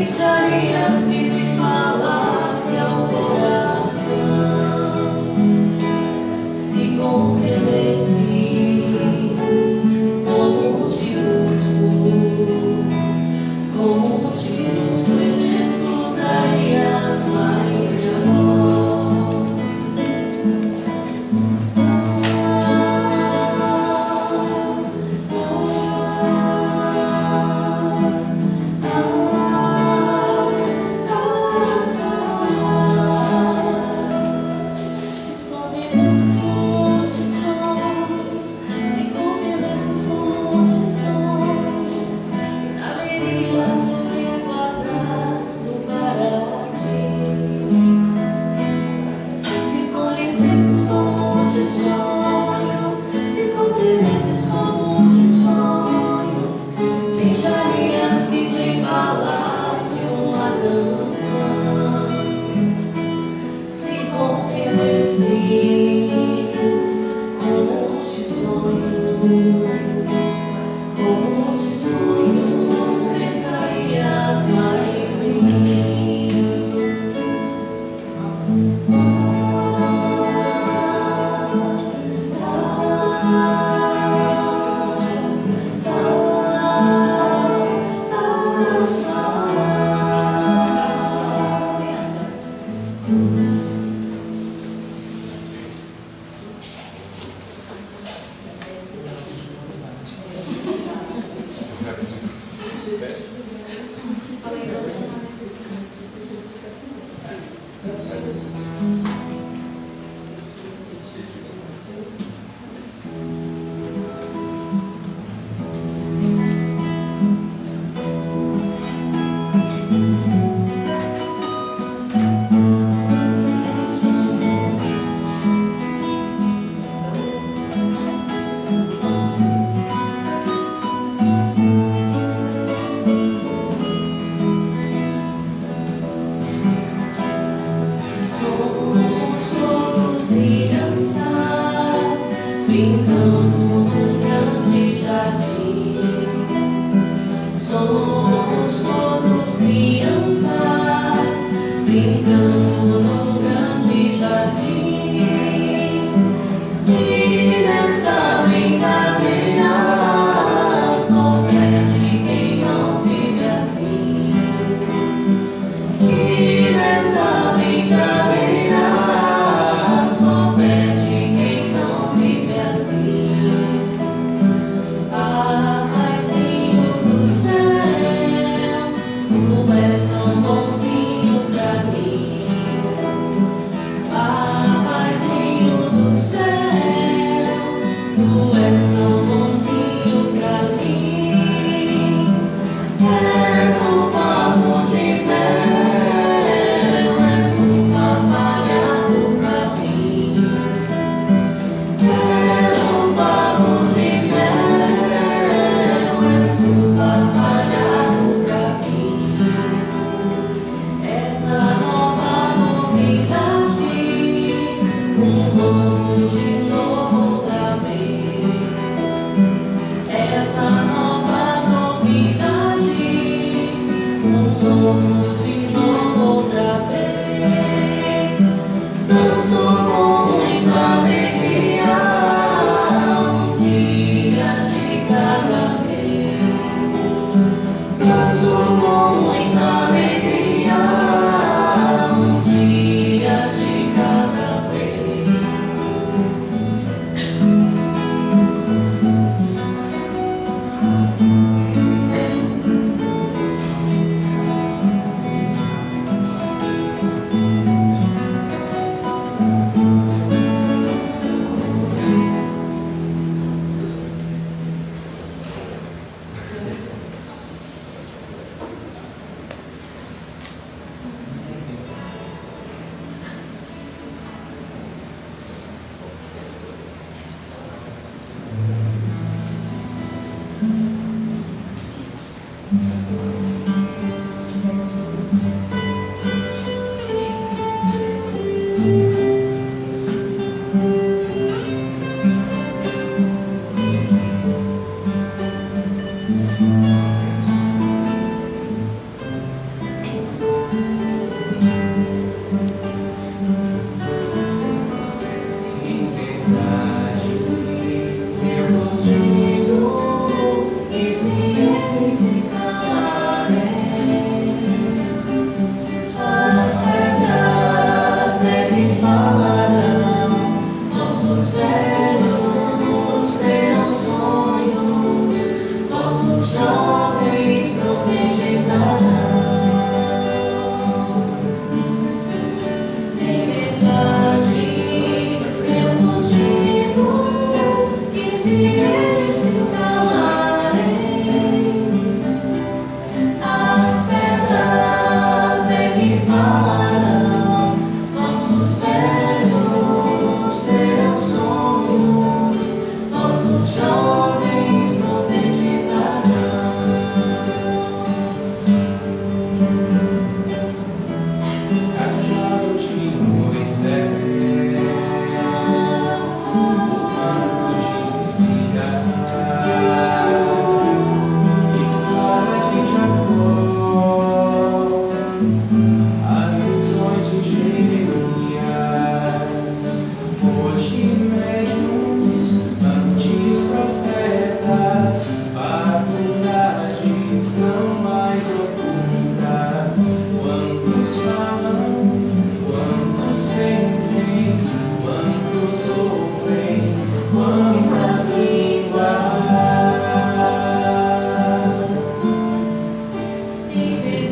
deixarias que te falasse ao coração, se compreendesses como te busco, escutarias mais minha voz. Saberias o que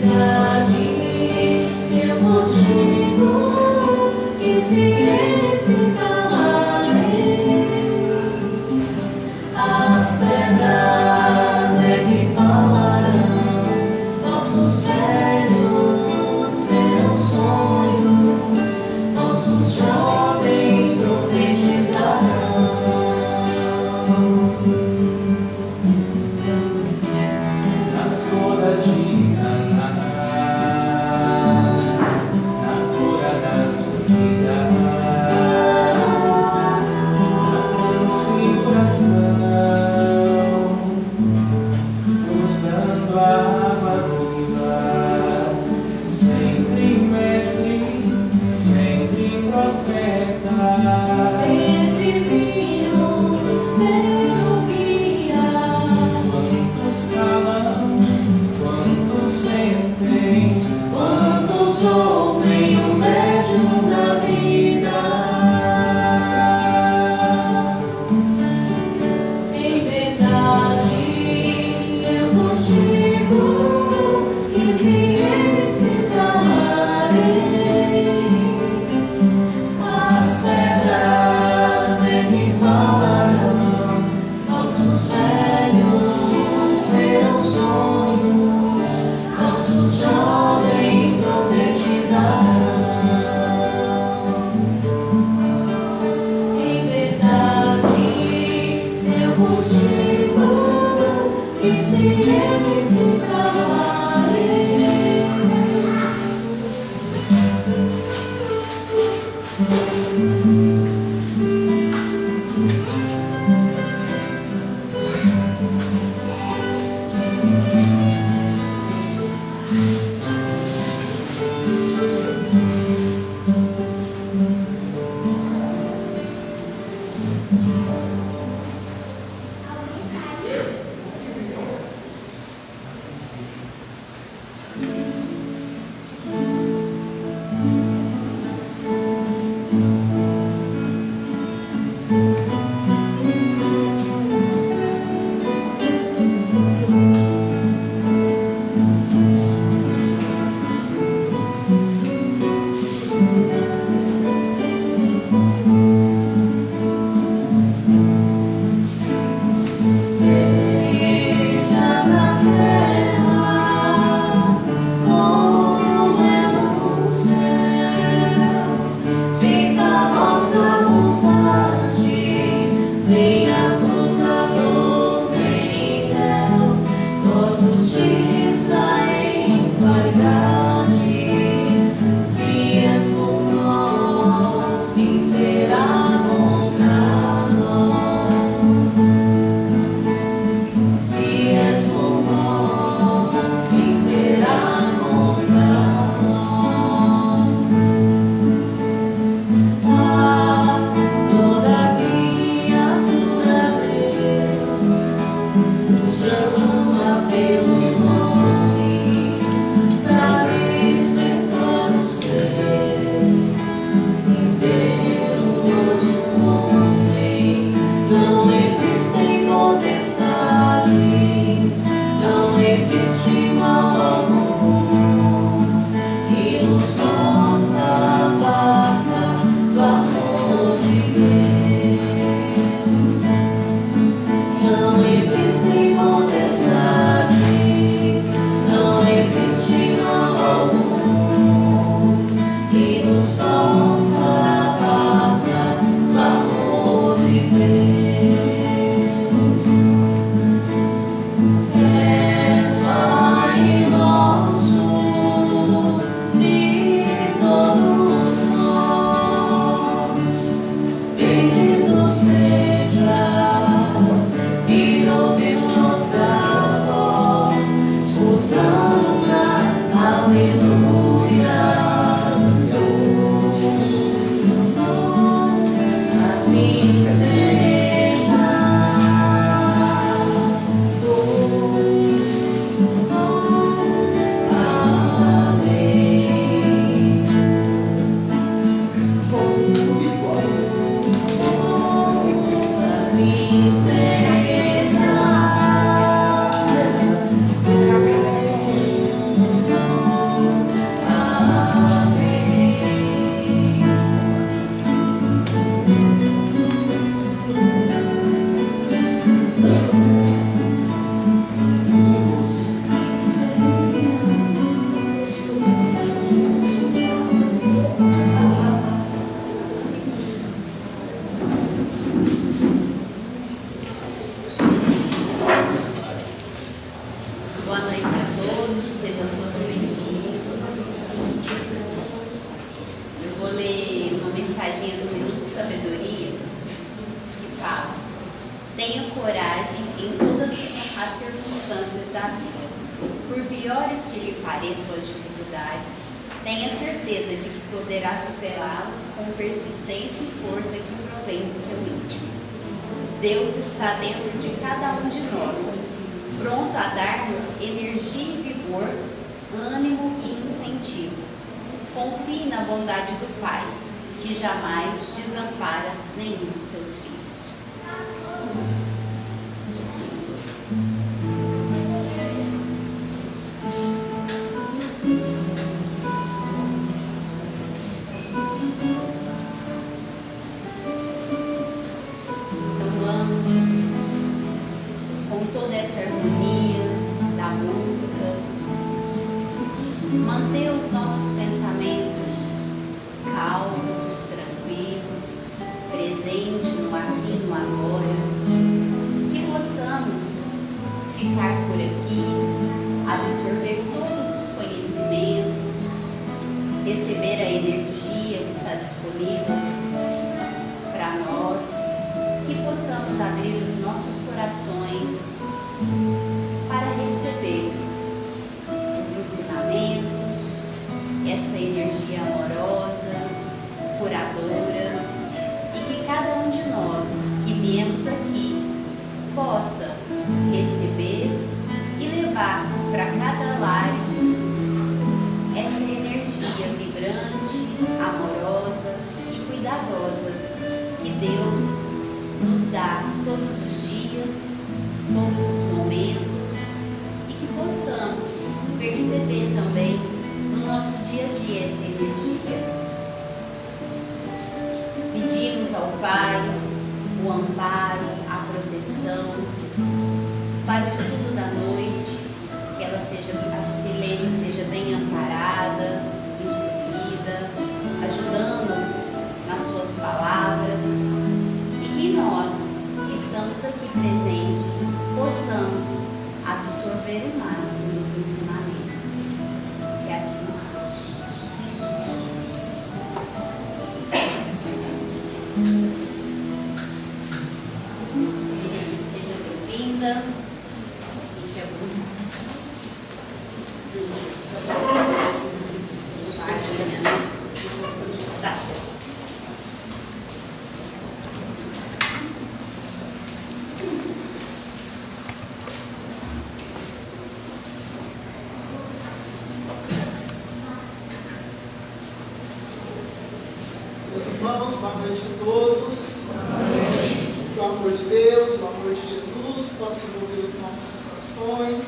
verdade, eu vos digo que se eles se calarem, as pedras é que falarão. Nossos velhos terão sonhos, nossos jovens profetizarão. Nas bodas de Caná, na cura das feridas, na transfiguração, nos dando a água viva. maiores que lhe pareçam as dificuldades, tenha certeza de que poderá superá-las com persistência e força que provém de seu íntimo. Deus está dentro de cada um de nós, pronto a dar-nos energia e vigor, ânimo e incentivo. Confie na bondade do Pai, que jamais desampara nenhum de seus filhos. Manter os nossos pensamentos calmos, tranquilos, presentes no aqui e no agora, que possamos ficar por aqui, absorver todos os conhecimentos, receber a energia que está disponível para nós, que possamos abrir os nossos corações para receber essa energia amorosa, curadora, e que cada um de nós que viemos aqui possa receber e levar para cada lar essa energia vibrante, amorosa e cuidadosa que Deus nos dá todos os dias, todos os momentos, e que possamos perceber também no nosso dia a dia essa energia. Pedimos ao Pai o amparo, a proteção para o estudo da noite, que ela seja, a Silene seja bem amparada, instruída, ajudando nas suas palavras, e que nós que estamos aqui presentes possamos absorver o máximo dos ensinamentos. Que assim seja bem-vinda. Fique à vontade. Tá. Meus irmãos, boa noite a todos. O amor de Deus, o amor de Jesus possa envolver os nossos corações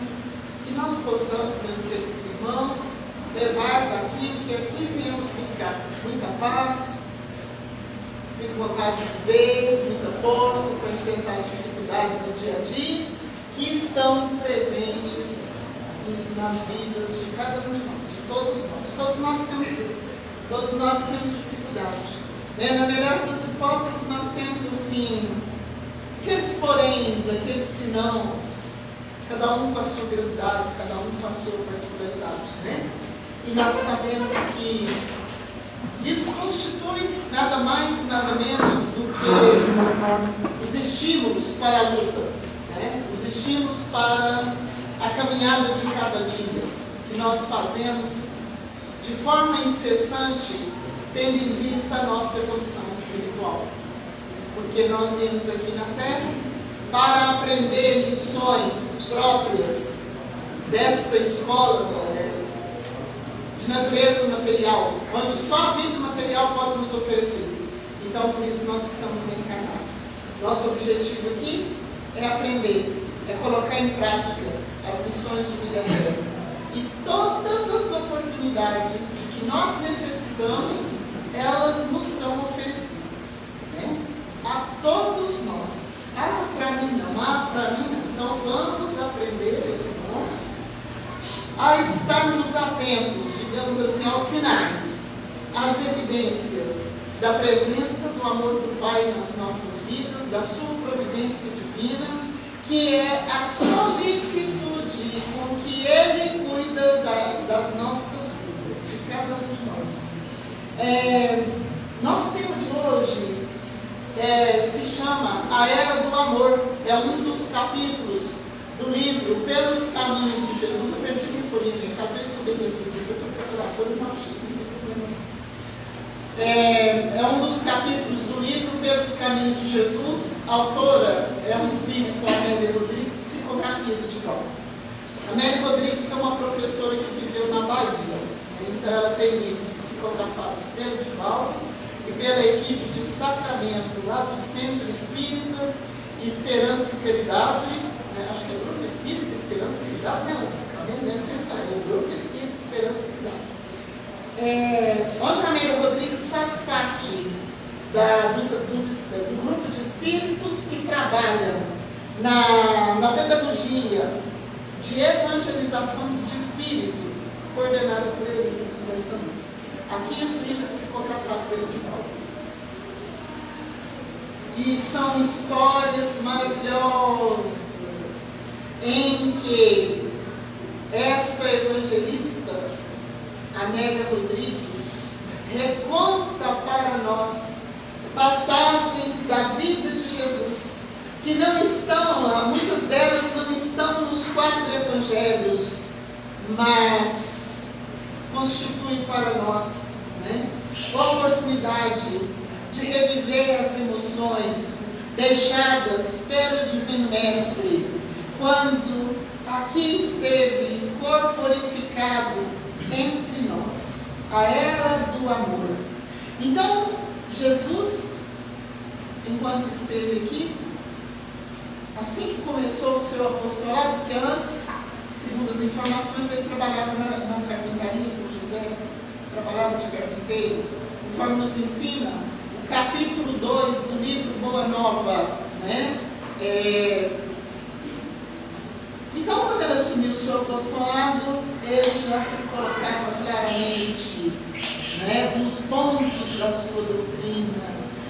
e nós possamos, meus queridos irmãos, levar daqui o que aqui viemos buscar: muita paz, muita vontade de viver, muita força para enfrentar as dificuldades do dia a dia que estão presentes nas vidas de cada um de nós, de todos nós. Todos nós temos dúvida, todos nós temos dificuldade. Na melhor das hipóteses, nós temos assim, aqueles poréns, aqueles senãos, cada um com a sua gravidade, cada um com a sua particularidade, né? E nós sabemos que isso constitui nada mais, nada menos do que os estímulos para a luta, né? Os estímulos para a caminhada de cada dia, que nós fazemos de forma incessante, tendo em vista a nossa evolução espiritual. Porque nós viemos aqui na Terra para aprender lições próprias desta escola de natureza material, onde só a vida material pode nos oferecer. Então, por isso, nós estamos reencarnados. Nosso objetivo aqui é aprender, é colocar em prática as lições de vida eterna. E todas as oportunidades que nós necessitamos, elas nos são oferecidas, né? A todos nós. Ah, para mim não, para mim não. Então vamos aprender, meus irmãos, a estarmos atentos, digamos assim, aos sinais, às evidências da presença do amor do Pai nas nossas vidas, da sua providência divina, que é a solicitude com que Ele cuida das nossas vidas, de cada um de nós. Nosso tema de hoje se chama A Era do Amor. É um dos capítulos do livro Pelos Caminhos de Jesus. Eu perdi minha folhinha em casa, eu estudei nesse livro, eu fui procurar a folha e não achei, não tem problema. É um dos capítulos do livro Pelos Caminhos de Jesus. A autora é um espírito, Amélia Rodrigues, psicografia de Divaldo. Amélia Rodrigues é uma professora que viveu na Bahia, então ela tem livros psicografados pelo Divaldo e pela equipe de Sacramento, lá do Centro Espírita Esperança e Caridade, né? Acho que é o Grupo Espírita Esperança e Caridade, né? O Sacramento, né? Sempre é o Grupo Espírita Esperança e Caridade. Onde a Amélia Rodrigues faz parte do grupo de espíritos que trabalham na pedagogia de evangelização de espírito, coordenada por Eurico Silva. Aqui esse livro é psicografado pelo Divaldo. E são histórias maravilhosas em que essa evangelista, Amélia Rodrigues, reconta para nós passagens da vida de Jesus, que não estão lá, muitas delas não estão nos 4 evangelhos, mas constituem para nós, né, a oportunidade de reviver as emoções deixadas pelo Divino Mestre, quando aqui esteve corporificado entre nós, a era do amor. Então, Jesus, enquanto esteve aqui, assim que começou o seu apostolado, porque antes, segundo as informações, ele trabalhava na carpintaria com José, trabalhava de carpinteiro, conforme nos ensina o capítulo 2 do livro Boa Nova, né? Então, quando ele assumiu o seu apostolado, ele já se colocava claramente, né, os pontos da sua doutrina,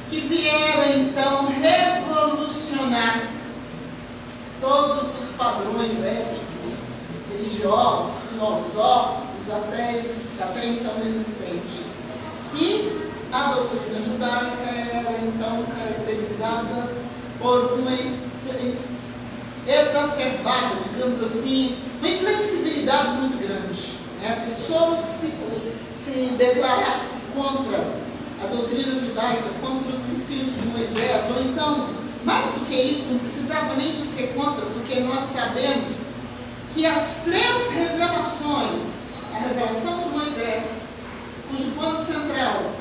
que vieram então revolucionar todos os padrões éticos, religiosos, filosóficos, até então existentes. E a doutrina judaica era então caracterizada por uma exacerbada, digamos assim, uma inflexibilidade muito grande. Né? A pessoa que se declarasse contra a doutrina judaica, contra os ensinos de Moisés, ou então, mais do que isso, não precisava nem de ser contra, porque nós sabemos que as 3 revelações, a revelação de Moisés, cujo ponto central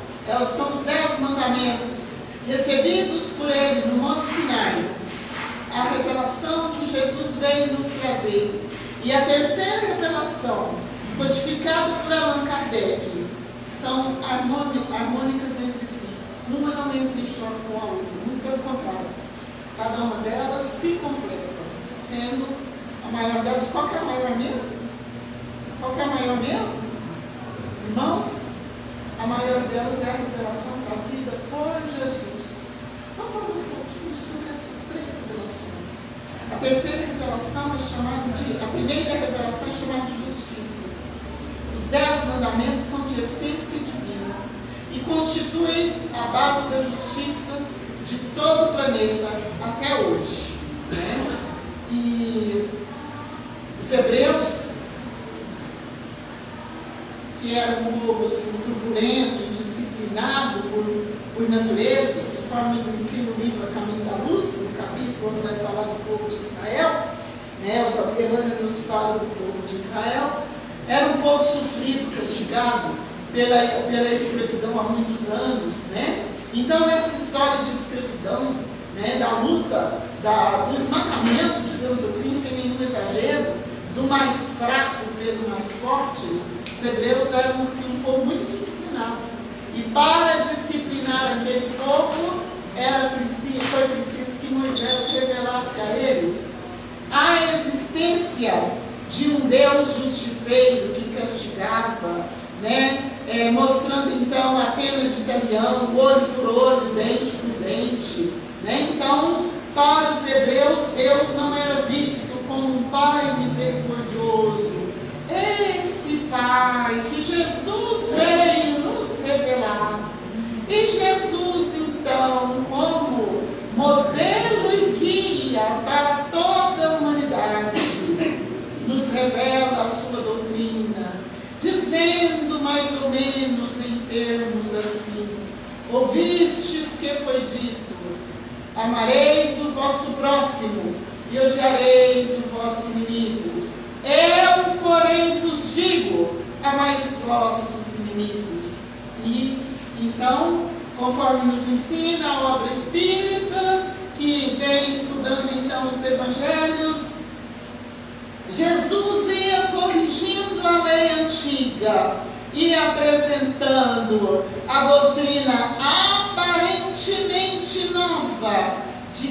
são os 10 mandamentos recebidos por ele no Monte Sinai, a revelação que Jesus veio nos trazer, e a terceira revelação, codificada por Allan Kardec, são harmônicas entre si. Uma não entra em choque com a outra, muito pelo contrário. Cada uma delas se completa, sendo a maior delas. Qual que é a maior mesmo? Qual que é a maior mesmo? Irmãos, a maior delas é a revelação trazida por Jesus. Vamos falar um pouquinho sobre essas 3 revelações. A terceira revelação é chamada a primeira revelação é chamada de justiça. Os 10 mandamentos são de essência divina e constituem a base da justiça de todo o planeta até hoje. Né? E os hebreus, que era um povo assim, turbulento, indisciplinado por natureza, conforme nos ensina o livro A Caminho da Luz, no capítulo onde vai falar do povo de Israel, né? Os Abdelana nos fala do povo de Israel. Era um povo sofrido, castigado pela escravidão há muitos anos, né? Então, nessa história de escravidão, né, da luta, do esmagamento, digamos assim, sem nenhum exagero, do mais fraco pelo mais forte, os hebreus eram assim, um povo muito disciplinado. E para disciplinar aquele povo, foi preciso que Moisés revelasse a eles a existência de um Deus justiceiro que castigava, né? Mostrando então a pena de talião, olho por olho, dente por dente. Né? Então, para os hebreus, Deus não era visto como um Pai misericordioso. Esse Pai que Jesus veio nos revelar. E Jesus, então, como modelo e guia para toda a humanidade, mais ou menos em termos assim: ouvistes que foi dito, amareis o vosso próximo e odiareis o vosso inimigo. Eu, porém, vos digo, amai os vossos inimigos. E então, conforme nos ensina a obra espírita, que vem estudando então os evangelhos, Jesus ia corrigindo a lei antiga e apresentando a doutrina aparentemente nova, de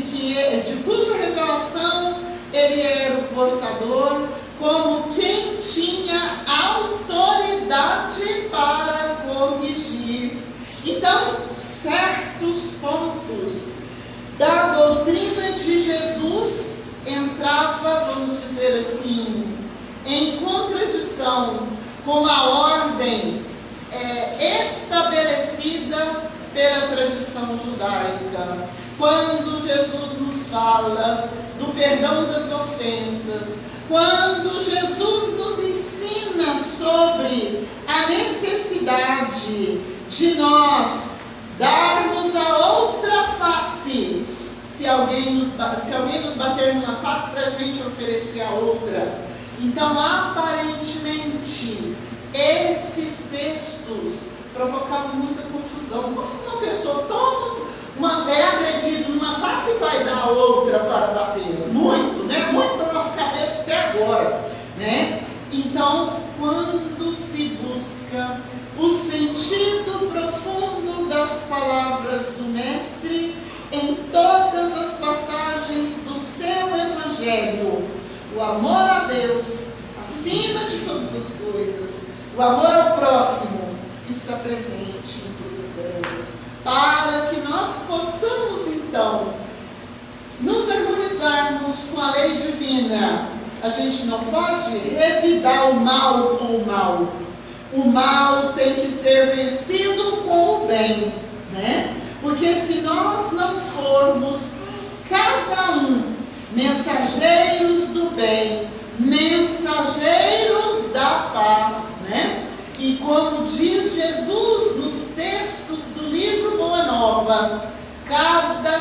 cuja revelação ele era o portador, como quem tinha autoridade para corrigir. Então, certos pontos da doutrina de Jesus entrava, vamos dizer assim, em contradição com a ordem estabelecida pela tradição judaica. Quando Jesus nos fala do perdão das ofensas, quando Jesus nos ensina sobre a necessidade de nós darmos a outra face, se alguém nos bater numa face, para a gente oferecer a outra. Então, aparentemente, esses textos provocavam muita confusão. Como uma pessoa é agredida numa face e vai dar a outra para bater? Muito, né? Muito para nossa cabeça até agora, né? Então, quando se busca o sentido profundo das palavras do Mestre em todas as passagens do seu Evangelho, o amor a Deus acima de todas as coisas, o amor ao próximo está presente em todas elas, para que nós possamos então nos harmonizarmos com a lei divina. A gente não pode revidar o mal com o mal. O mal tem que ser vencido com o bem, né? Porque se nós não formos cada um mensageiros do bem, mensageiros da paz, né? E como diz Jesus nos textos do livro Boa Nova, cada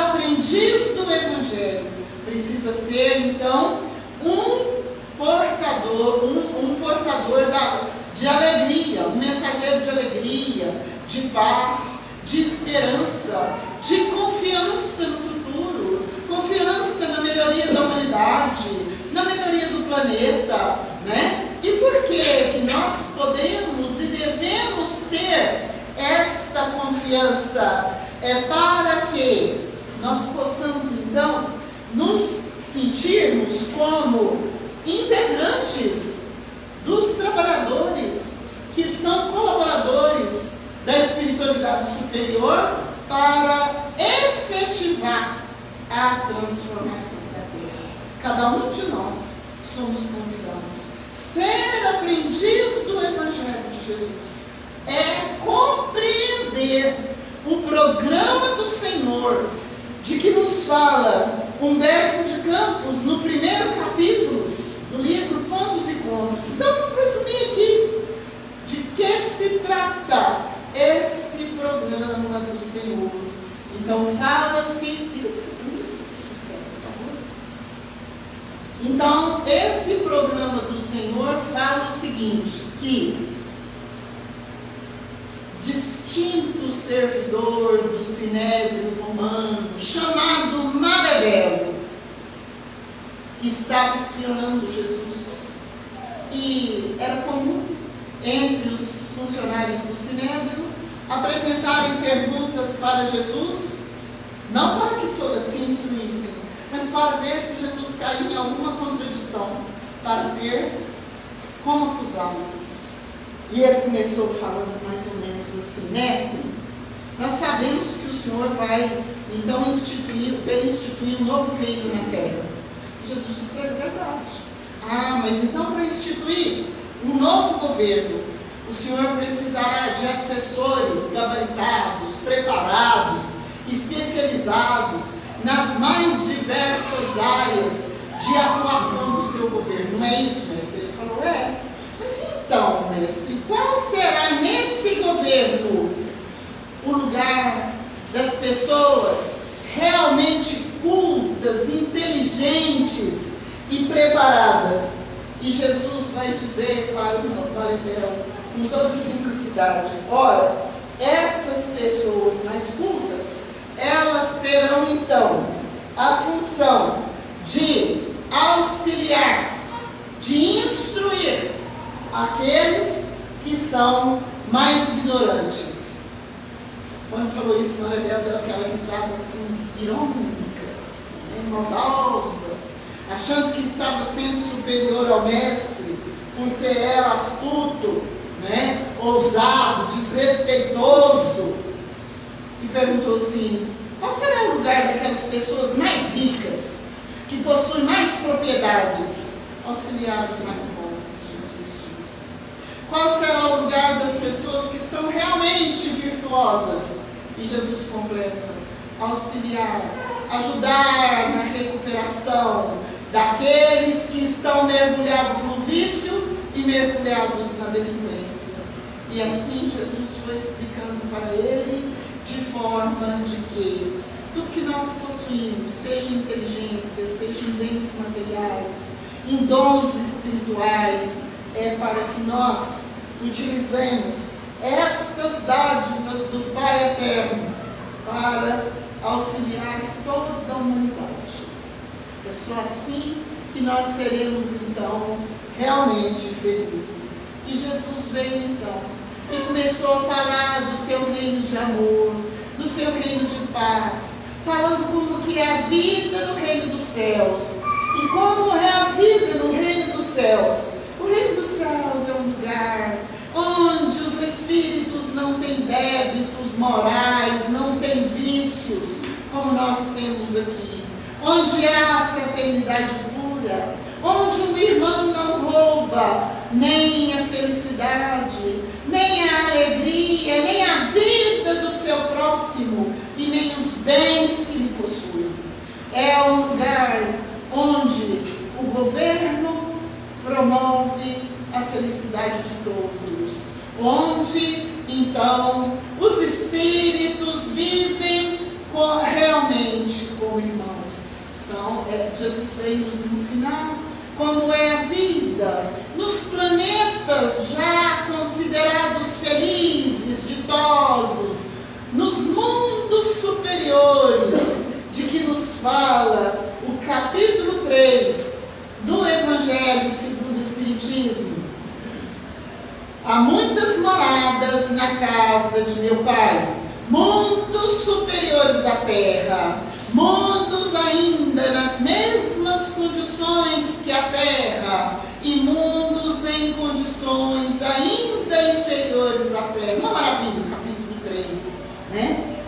aprendiz do Evangelho precisa ser então um portador de alegria, um mensageiro de alegria, de paz, de esperança, de confiança no futuro, confiança na melhoria da humanidade, na melhoria do planeta, né? E por que nós podemos e devemos ter esta confiança? É para que nós possamos então nos sentirmos como integrantes dos trabalhadores que são colaboradores da espiritualidade superior para efetivar a transformação da Terra. Cada um de nós somos convidados. Ser aprendiz do Evangelho de Jesus é compreender o programa do Senhor, de que nos fala Humberto de Campos no primeiro capítulo do livro Contos e Contos. Então vamos resumir aqui de que se trata esse programa do Senhor. Então fala-se. Então esse programa do Senhor fala o seguinte, que distinto servidor do Sinédrio Romano, chamado Malévolo, estava espionando Jesus. E era comum entre os funcionários do Sinédrio apresentarem perguntas para Jesus, não para que se instruíssem, mas para ver se Jesus caía em alguma contradição, para ter como acusá-lo. E ele começou falando mais ou menos assim: mestre, nós sabemos que o Senhor vai então instituir um novo reino na terra. Jesus disse: é verdade. Mas então para instituir um novo governo, o Senhor precisará de assessores gabaritados, preparados, especializados nas mais diversas áreas de atuação do seu governo. Não é isso, mestre? Ele falou: mas então, então, mestre, qual será nesse governo o lugar das pessoas realmente cultas, inteligentes e preparadas? E Jesus vai dizer para o Balebel, com toda simplicidade: ora, essas pessoas mais cultas, elas terão então a função de auxiliar, de instruir aqueles que são mais ignorantes. Quando falou isso, Balebel deu aquela risada assim, irônica, maldosa, achando que estava sendo superior ao mestre, porque era astuto, ousado, desrespeitoso, e perguntou assim: qual será o lugar daquelas pessoas mais ricas, que possuem mais propriedades? Auxiliar os mais pobres, Jesus diz. Qual será o lugar das pessoas que são realmente virtuosas? E Jesus completa: auxiliar, ajudar na recuperação daqueles que estão mergulhados no vício e mergulhados na delinquência. E assim Jesus foi explicando para ele, de forma de que tudo que nós possuímos, seja em inteligência, seja em bens materiais, em dons espirituais, é para que nós utilizemos estas dádivas do Pai Eterno para auxiliar toda a humanidade. É só assim que nós seremos então realmente felizes. E Jesus veio então e começou a falar do seu reino de amor, do seu reino de paz, falando como que é a vida no reino dos céus. E como é a vida no reino dos céus? O reino dos céus é um lugar onde os espíritos não têm débitos morais, não têm vícios, como nós temos aqui. Onde há fraternidade pura, onde um irmão não rouba nem a felicidade, nem a alegria, nem a vida do seu próximo e nem os bens que ele possui. É um lugar onde o governo promove a felicidade de todos, onde então os espíritos vivem realmente como irmãos. Jesus veio nos ensinar como é a vida nos planetas já considerados felizes, ditosos, nos mundos superiores, de que nos fala o capítulo 3 do Evangelho segundo o Espiritismo. Há muitas moradas na casa de meu Pai, mundos superiores à terra, mundos ainda nas mesmas condições que a terra, e mundos em condições ainda inferiores à terra. Uma maravilha, capítulo 3,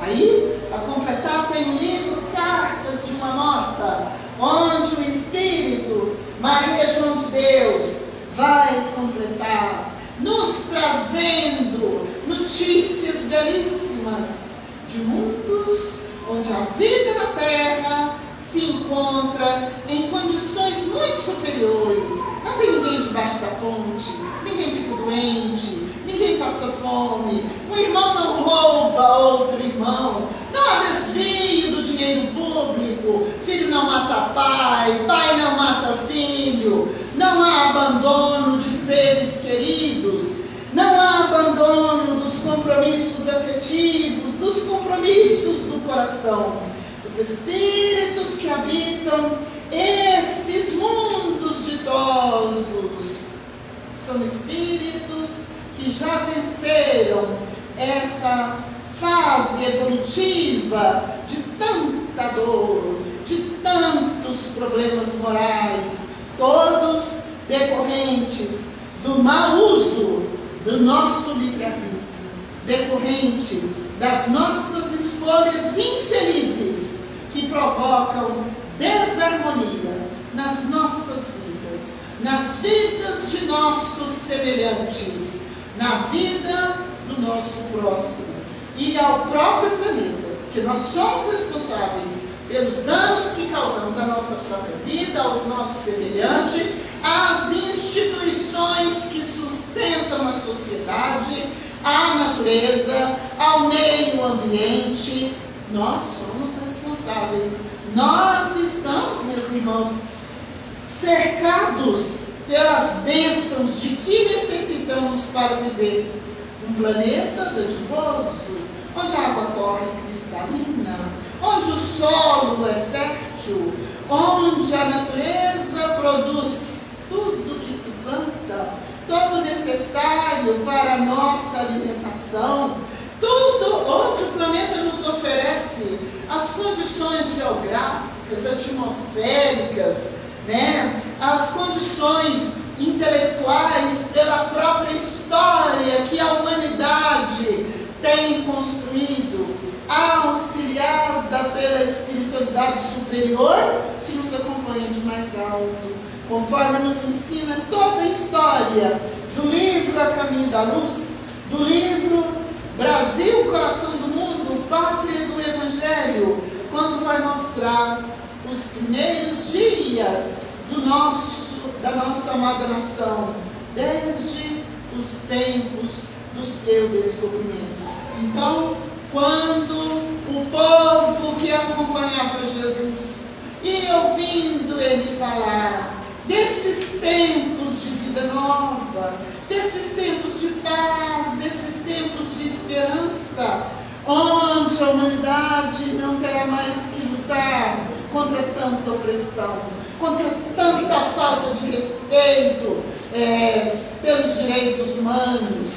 Aí, a completar, tem o livro Cartas de uma Morta, onde o Espírito, Maria João de Deus, vai completar, nos trazendo notícias belíssimas de mundos onde a vida na Terra se encontra em condições muito superiores. Não tem ninguém debaixo da ponte, ninguém fica doente, ninguém passa fome, um irmão não rouba outro irmão, não há desvio do dinheiro público, filho não mata pai, pai não mata filho, não há abandono de seres queridos, não há abandono dos compromissos afetivos, dos compromissos do coração. Os espíritos que habitam esses mundos ditosos são espíritos que já venceram essa fase evolutiva de tanta dor, de tantos problemas morais, todos decorrentes do mau uso do nosso livre-arbítrio, decorrente das nossas escolhas infelizes que provocam desarmonia nas nossas vidas, nas vidas de nossos semelhantes, na vida do nosso próximo e ao próprio planeta, porque nós somos responsáveis pelos danos que causamos à nossa própria vida, aos nossos semelhantes, às instituições que sustentam a sociedade, à natureza, ao meio ambiente. Nós somos responsáveis. Nós estamos, meus irmãos, cercados pelas bênçãos de que necessitamos para viver. Um planeta dadivoso, onde a água corre cristalina, onde o solo é fértil, onde a natureza produz tudo que se planta, todo necessário para a nossa alimentação, tudo onde o planeta nos oferece as condições geográficas, atmosféricas, as condições intelectuais pela própria história que a humanidade tem construído, auxiliada pela espiritualidade superior que nos acompanha de mais alto, conforme nos ensina toda a história do livro A Caminho da Luz, do livro Brasil, Coração do Mundo, Pátria do Evangelho, quando vai mostrar os primeiros dias da nossa amada nação, desde os tempos do seu descobrimento. Então, quando o povo que acompanhava Jesus ia ouvindo ele falar desses tempos de vida nova, desses tempos de paz, desses tempos de esperança, onde a humanidade não terá mais que lutar contra tanta opressão, contra tanta falta de respeito pelos direitos humanos,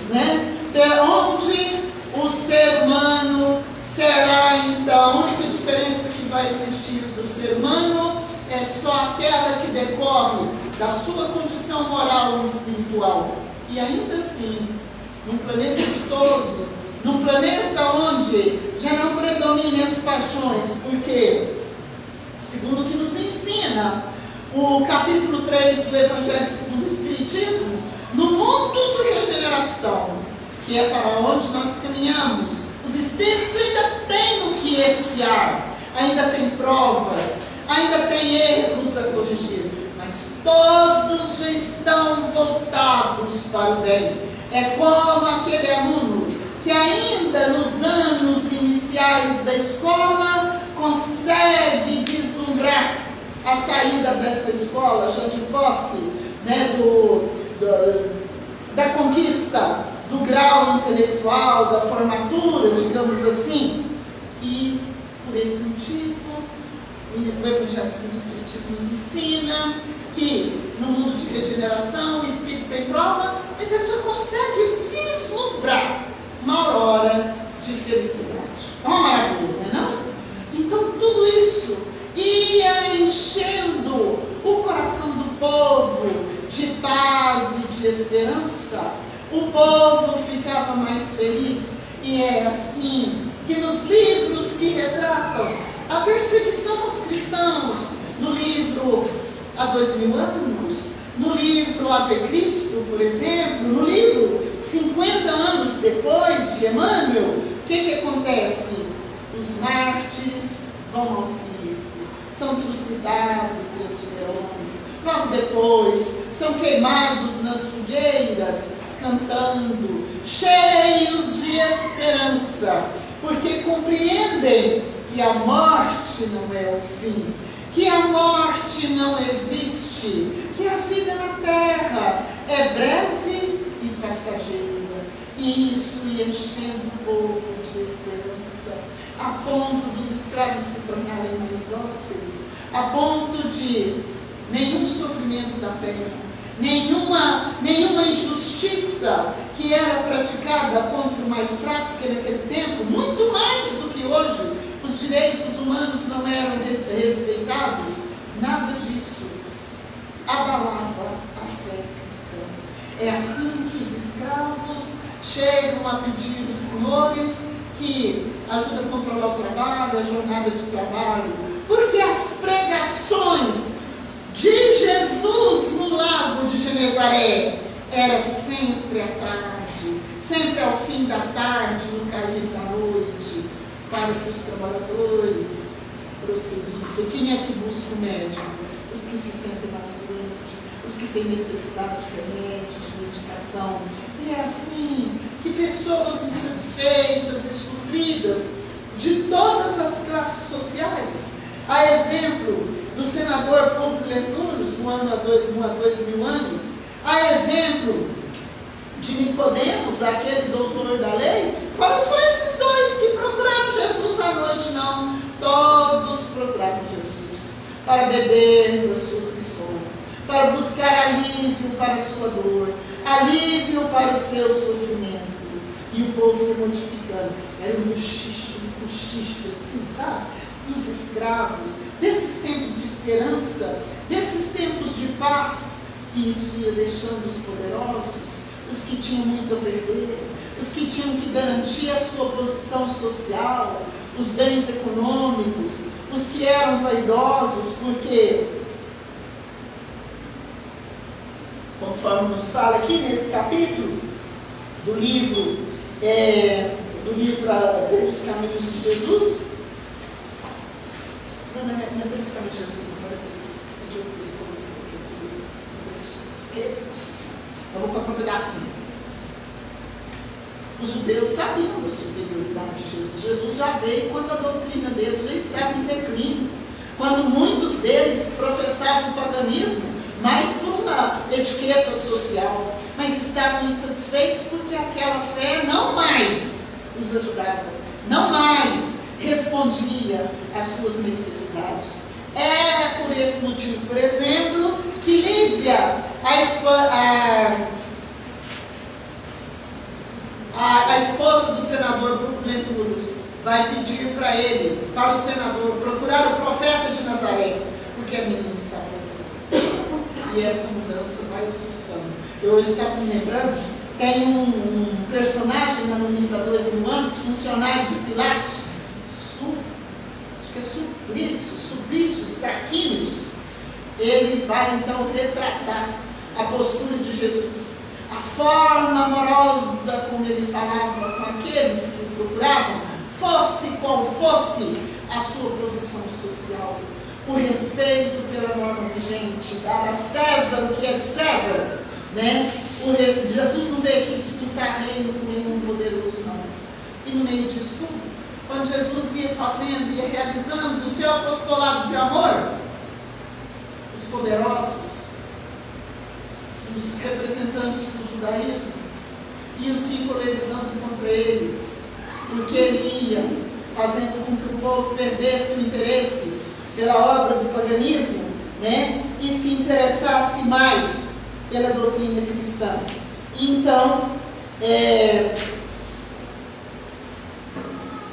onde o ser humano será, então, a única diferença que vai existir do ser humano é só aquela que decorre da sua condição moral e espiritual. E ainda assim, num planeta ditoso, num planeta onde já não predominem as paixões, porque, segundo o que nos ensina o capítulo 3 do Evangelho segundo o Espiritismo, no mundo de regeneração, que é para onde nós caminhamos, os espíritos ainda têm o que espiar, ainda tem provas, ainda tem erros a corrigir, mas todos já estão voltados para o bem. É como aquele aluno que ainda nos anos iniciais da escola consegue vislumbrar a saída dessa escola, já de posse da conquista do grau intelectual, da formatura, digamos assim. E por esse motivo, o Evangelho segundo o Espiritismo nos ensina que no mundo de regeneração o Espírito tem prova, mas ele já consegue vislumbrar uma aurora de felicidade. É uma maravilha, não é? Então tudo isso ia enchendo o coração do povo de paz e de esperança. O povo ficava mais feliz, e é assim que nos livros que retratam a perseguição aos cristãos, no livro Há 2000 anos, no livro Ave Cristo, por exemplo, no livro 50 anos depois de Emmanuel, o que acontece? Os mártires vão ao circo, são trucidados pelos leões, logo depois são queimados nas fogueiras, cantando, cheios de esperança, porque compreendem que a morte não é o fim, que a morte não existe, que a vida na terra é breve e passageira. E isso ia enchendo o povo de esperança, a ponto dos escravos se tornarem mais dóceis, a ponto de nenhum sofrimento da terra, nenhuma injustiça que era praticada contra o mais fraco, porque naquele tempo, muito mais do que hoje, os direitos humanos não eram respeitados, nada disso abalava a fé cristã. É assim que os escravos chegam a pedir os senhores que ajudem a controlar o trabalho, a jornada de trabalho, porque as pregações de Jesus no lago de Genezaré era sempre à tarde, sempre ao fim da tarde, no cair da noite, para que os trabalhadores prosseguissem. Quem é que busca o médico? Os que se sentem mais doentes, os que têm necessidade de remédio, de medicação. E é assim que pessoas insatisfeitas e sofridas de todas as classes sociais, a exemplo do senador Públio Lentulus, no ano há 2000 anos, a exemplo de Nicodemos, aquele doutor da lei, foram só esses dois que procuraram Jesus à noite, não. Todos procuraram Jesus para beber das suas lições, para buscar alívio para a sua dor, alívio para o seu sofrimento. E o povo foi modificando. Era um cochicho, assim, sabe? Dos escravos, desses tempos de esperança, desses tempos de paz. E isso ia deixando os poderosos, os que tinham muito a perder, os que tinham que garantir a sua posição social, os bens econômicos, os que eram vaidosos, porque, conforme nos fala aqui nesse capítulo do livro Pelos Caminhos de Jesus, não é Pelos Caminhos de Jesus, eu vou contar um pedacinho. Os judeus sabiam da superioridade de Jesus. Jesus já veio quando a doutrina deles já estava em declínio, quando muitos deles professavam o paganismo, mas por uma etiqueta social, mas estavam insatisfeitos porque aquela fé não mais os ajudava, não mais respondia às suas necessidades. É por esse motivo, por exemplo, que Lívia, a esposa do senador Públio Lentulus, vai pedir para ele, para o senador, procurar o profeta de Nazaré, porque a menina está doente. E essa mudança vai assustando. Eu estava me lembrando, tem um personagem no livro há 2000 anos, funcionário de Pilatos, acho que é Suplício Tarquínios. Ele vai então retratar a postura de Jesus, a forma amorosa como ele falava com aqueles que o procuravam, fosse qual fosse a sua posição social, o respeito pela norma vigente, dar a César o que é de César, né? Jesus não veio aqui disputar reino com nenhum poderoso, não. E no meio disso tudo, quando Jesus ia fazendo, ia realizando o seu apostolado de amor, os poderosos, os representantes do judaísmo, iam se encolerizando contra ele, porque ele ia fazendo com que o povo perdesse o interesse pela obra do paganismo, né? E se interessasse mais pela doutrina cristã. Então,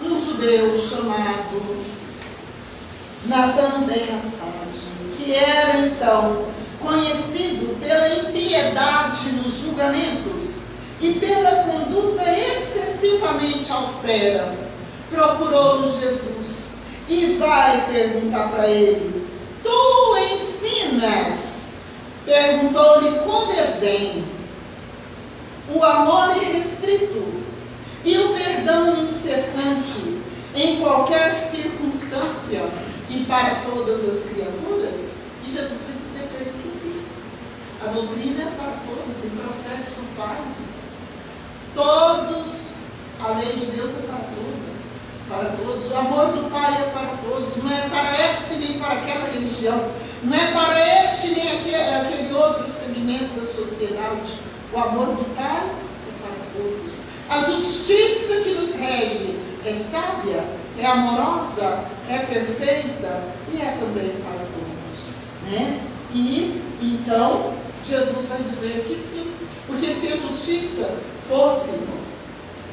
um judeu chamado Natan ben Assad, que era então conhecido pela impiedade nos julgamentos e pela conduta excessivamente austera, procurou Jesus e vai perguntar para ele: tu ensinas? Perguntou-lhe com desdém o amor irrestrito e o perdão incessante em qualquer circunstância e para todas as criaturas? E Jesus vai dizer para ele que sim. A doutrina é para todos e procede do Pai. Todos, a lei de Deus é para todos. O amor do Pai é para todos. Não é para este nem para aquela religião. Não é para este nem aquele outro segmento da sociedade. O amor do Pai é para todos. A justiça que nos rege é sábia, é amorosa, é perfeita e é também para todos, né? E então Jesus vai dizer que sim, porque se a justiça fosse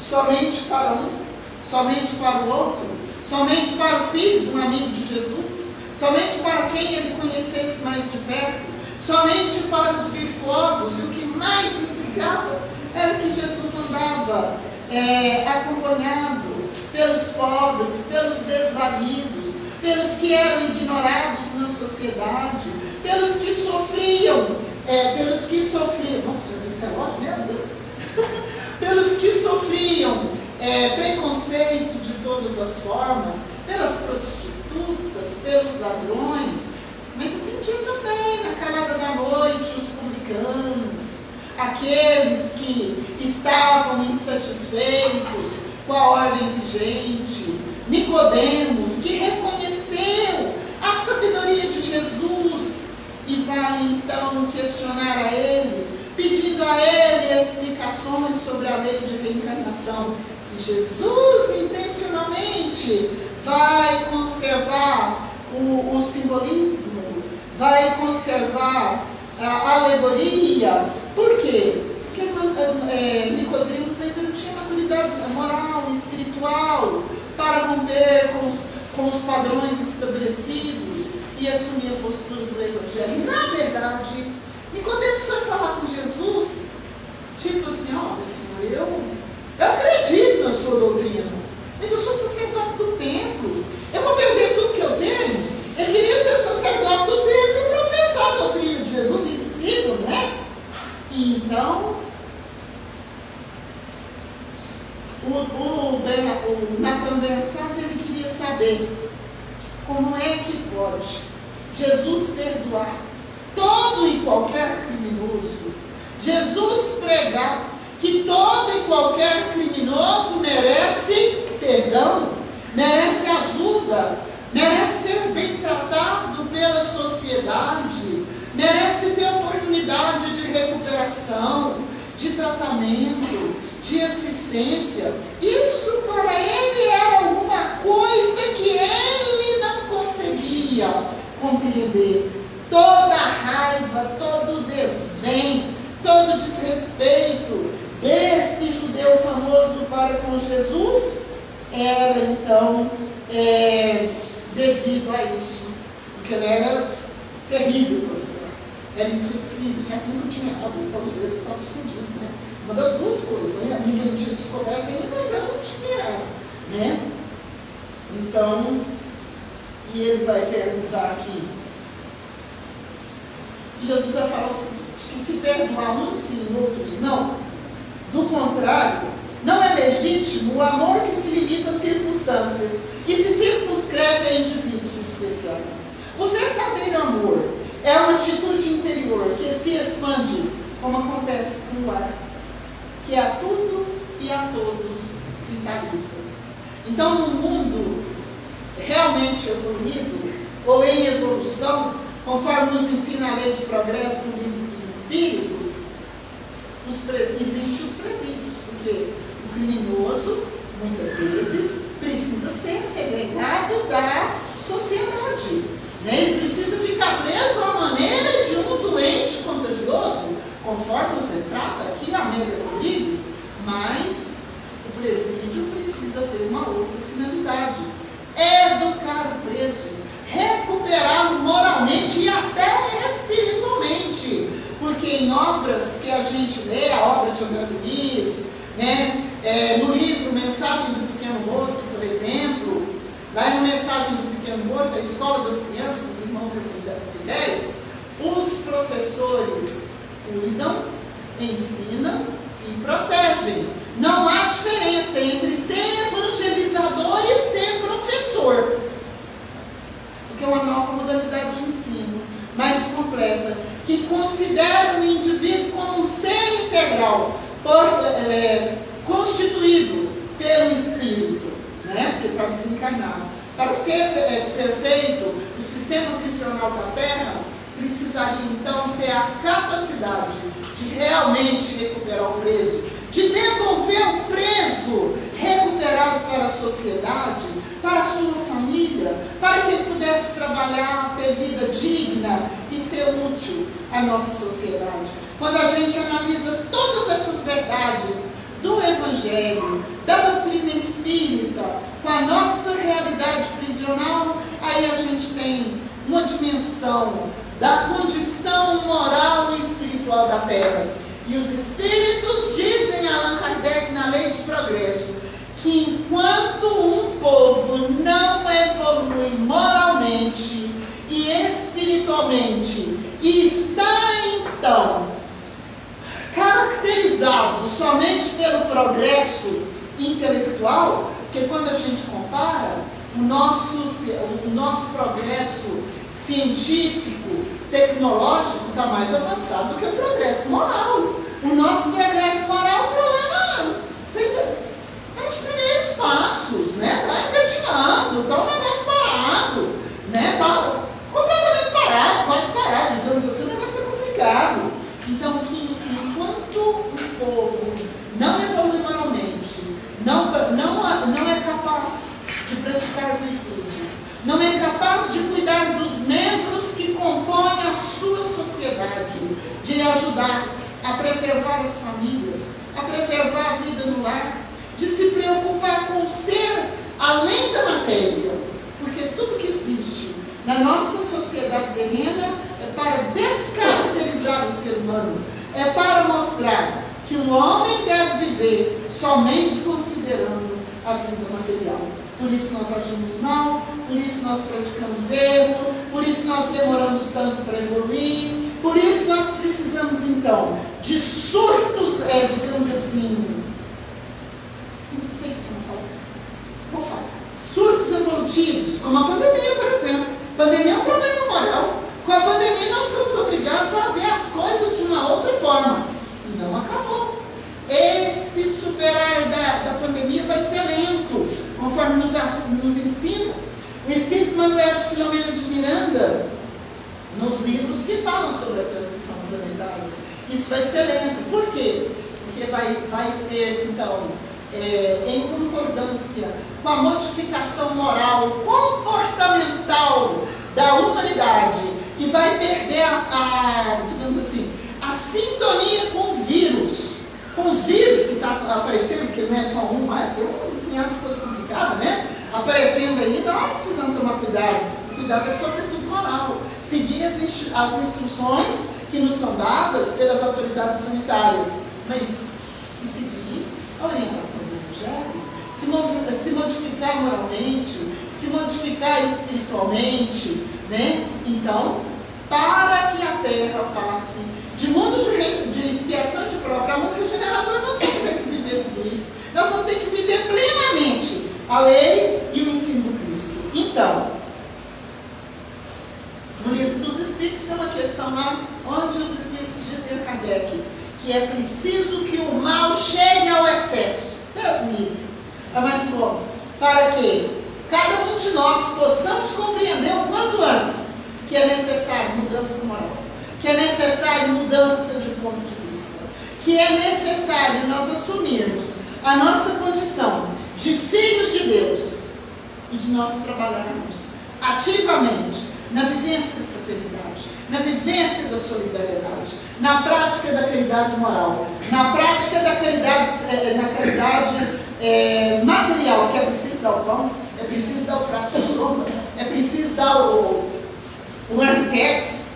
somente para um, somente para o outro, somente para o filho de um amigo de Jesus, somente para quem ele conhecesse mais de perto, somente para os virtuosos, e o que mais intrigava era que Jesus andava acompanhado pelos pobres, pelos desvalidos, pelos que eram ignorados na sociedade, pelos que sofriam, nossa, esse relógio, meu Deus, pelos que sofriam preconceito de todas as formas, pelas prostitutas, pelos ladrões, mas atendia também na calada da noite os publicanos, aqueles que estavam insatisfeitos com a ordem vigente, Nicodemos, que reconheceu a sabedoria de Jesus e vai então questionar a ele, pedindo a ele explicações sobre a lei de reencarnação. E Jesus intencionalmente vai conservar o simbolismo, vai conservar a alegoria. Por quê? Porque Nicodemos ainda não tinha maturidade moral, espiritual, para romper com os padrões estabelecidos e assumir a postura do Evangelho. Na verdade, Nicodemos foi falar com Jesus, tipo assim: olha, Senhor, eu acredito na sua doutrina, mas eu sou sacerdote do templo, eu vou perder tudo que eu tenho. Ele queria ser sacerdote do templo e professar a doutrina de Jesus, impossível, né? E então, o Natan Bensat, ele queria saber como é que pode Jesus perdoar todo e qualquer criminoso, Jesus pregar que todo e qualquer criminoso merece perdão, merece ajuda, merece ser bem tratado pela sociedade, merece ter oportunidade de recuperação, de tratamento, de assistência. Isso para ele era alguma coisa que ele não conseguia compreender. Toda a raiva, todo o desdém, todo o desrespeito desse judeu famoso para com Jesus era então devido a isso, porque ele era terrível para o judeu, era inflexível, certo? Nunca tinha errado, então os erros estavam escondidos, né? Uma das duas coisas, né? Ninguém tinha descoberto ainda, então não tinha errado, né? Então, e ele vai perguntar aqui, e Jesus vai falar o seguinte, que se perdoar uns sim, outros não, do contrário, não é legítimo o amor que se limita às circunstâncias e se circunscreve a indivíduos especiais. O verdadeiro amor é uma atitude interior que se expande, como acontece com o ar, que a tudo e a todos vitaliza. Então, no mundo realmente evoluído, ou em evolução, conforme nos ensina a lei de progresso no livro dos Espíritos, existem os presídios, porque o criminoso, muitas vezes, precisa ser segregado da sociedade. Né? Ele precisa ficar preso à maneira de um doente contagioso, conforme nos retrata aqui a Amélia Rodrigues, mas o presídio precisa ter uma outra finalidade: educar o preso, recuperá-lo moralmente e até espiritualmente, porque em obras que a gente lê, a obra de André Luiz, né, no livro Mensagem do Pequeno Morto, por exemplo, lá na Mensagem do Pequeno Morto, a Escola das Crianças, dos irmãos da ideia, os professores cuidam, ensinam e protegem. Não há diferença entre ser evangelizador e ser professor, porque é uma nova modalidade de ensino, mais completa, que considera o indivíduo como um ser integral, constituído pelo Espírito, né? Porque está desencarnado. Para ser perfeito, o sistema prisional da Terra precisaria então ter a capacidade de realmente recuperar o preso, de devolver o preso recuperado para a sociedade, para a sua família, para que ele pudesse trabalhar, ter vida digna e ser útil à nossa sociedade. Quando a gente analisa todas essas verdades do Evangelho, da doutrina espírita, com a nossa realidade prisional, aí a gente tem uma dimensão da condição moral e espiritual da Terra. E os Espíritos dizem a Allan Kardec na Lei de Progresso, que enquanto um povo não evolui moralmente e espiritualmente, e está então caracterizado somente pelo progresso intelectual, porque quando a gente compara, o nosso progresso científico, tecnológico está mais avançado do que o progresso moral. O nosso progresso moral está lá nos primeiros passos, né? Está engatinhando, está um negócio parado, né? Está completamente parado, quase parado, digamos assim, o negócio é complicado. Então, que enquanto o povo não evolui moralmente, não é capaz de praticar virtudes, não é capaz de cuidar dos membros que compõem a sua sociedade, de ajudar a preservar as famílias, a preservar a vida no lar, de se preocupar com o ser além da matéria, porque tudo que existe na nossa sociedade terrena é para descaracterizar o ser humano, é para mostrar que o homem deve viver somente considerando a vida material. Por isso nós agimos mal, por isso nós praticamos erro, por isso nós demoramos tanto para evoluir, por isso nós precisamos então de surtos, digamos assim, não sei se vou falar, surtos evolutivos, como a pandemia, por exemplo. A pandemia é um problema moral. Com a pandemia nós somos obrigados a ver as coisas de uma outra forma. E não acabou. Esse superar da pandemia vai ser lento, conforme nos ensina o Espírito Manuel de Filomeno de Miranda, nos livros que falam sobre a transição planetária. Isso vai ser lento. Por quê? Porque vai ser, então, em concordância com a modificação moral, comportamental da humanidade, que vai perder digamos assim, a sintonia com o vírus, com os vírus que está aparecendo, porque não é só um mais, tem um punhado de coisa complicada, né? Aparecendo aí, nós precisamos tomar cuidado. O cuidado é sobretudo moral. Seguir as instruções que nos são dadas pelas autoridades sanitárias, mas seguir a orientação do Evangelho, se modificar moralmente, se modificar espiritualmente, né? Então, para que a terra passe de mundo de expiação de prova para mundo regenerador, nós vamos ter que viver tudo isso. Nós vamos ter que viver plenamente a lei e o ensino do Cristo. Então, no livro dos Espíritos tem uma questão lá, onde os Espíritos dizem a Kardec que é preciso que o mal chegue ao excesso. Deus me livre. Mas como? Para que cada um de nós possamos compreender o quanto antes que é necessário mudança moral, que é necessário mudança de ponto de vista, que é necessário nós assumirmos a nossa condição de filhos de Deus e de nós trabalharmos ativamente na vivência da fraternidade, na vivência da solidariedade, na prática da caridade moral, na prática da caridade, material, que é preciso dar o pão, é preciso dar o prato de sopa, é preciso dar o Arquex,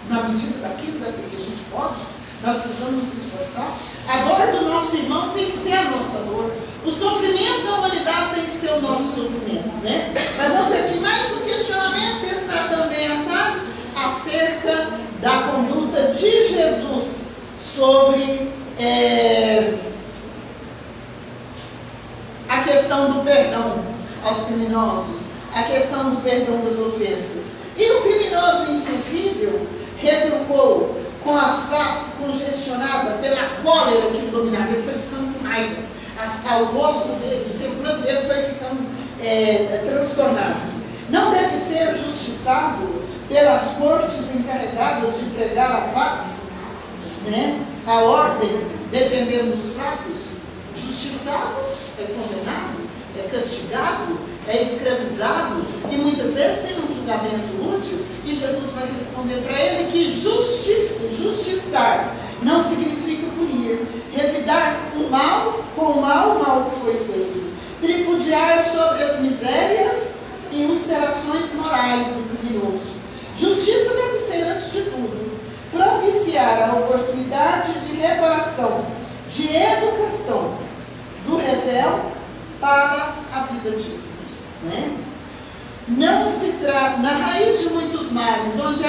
na medida daquilo que a gente pode. Nós precisamos nos esforçar. A dor do nosso irmão tem que ser a nossa dor. O sofrimento da humanidade tem que ser o nosso sofrimento, né? Mas vamos ter aqui mais um questionamento, que está também assado, acerca da conduta de Jesus sobre a questão do perdão aos criminosos, a questão do perdão das ofensas. E o criminoso insensível retrucou com as faces congestionadas pela cólera que o dominava. Ele foi ficando com raiva. O rosto dele, o semblante dele foi ficando transtornado. Não deve ser justiçado pelas cortes encarregadas de pregar a paz, né? A ordem, defendendo os fracos. Justiçado é condenado, é castigado, é escravizado, e muitas vezes sem um julgamento útil. E Jesus vai responder para ele que justiçar não significa punir, revidar o mal com o mal que foi feito, tripudiar sobre as misérias e ulcerações morais do criminoso. Justiça deve ser, antes de tudo, propiciar a oportunidade de reparação, de educação do revel para a vida digna, né? Não se trata, na raiz de muitos males, onde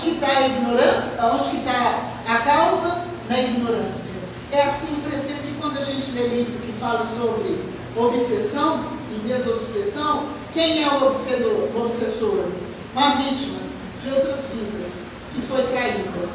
que está a ignorância, onde que está a causa da ignorância. É assim, por exemplo, que quando a gente lê livro que fala sobre obsessão e desobsessão, quem é o obsessor? Uma vítima de outras vidas que foi traída,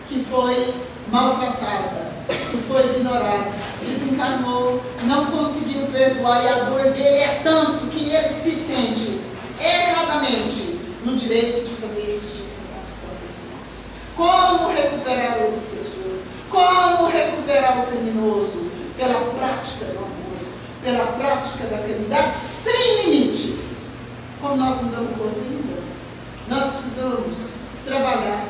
que foi maltratada, que foi ignorada, desencarnou, não conseguiu perdoar, e a dor dele é tanto que ele se sente erradamente no direito de fazer justiça nas próprias mãos. Como recuperar o obsessor? Como recuperar o criminoso? Pela prática do amor, pela prática da caridade sem limites. Como nós andamos correndo, nós precisamos trabalhar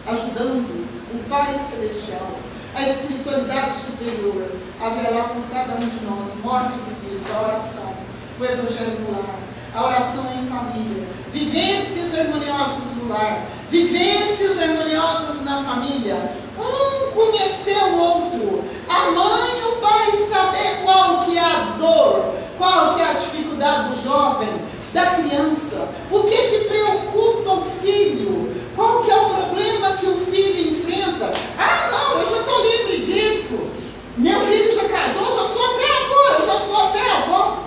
ajudando o Pai Celestial, a espiritualidade superior, a velar por cada um de nós, mortos e vivos, a oração, o evangelho no lar, a oração em família, vivências harmoniosas no lar, vivências harmoniosas na família, um conhecer o outro, a mãe e o pai saber qual que é a dor, qual que é a dificuldade do jovem, da criança, o que preocupa o filho, qual que é o problema que o filho enfrenta. Ah não, eu já estou livre disso, meu filho já casou, já sou até avó, eu já sou até avó.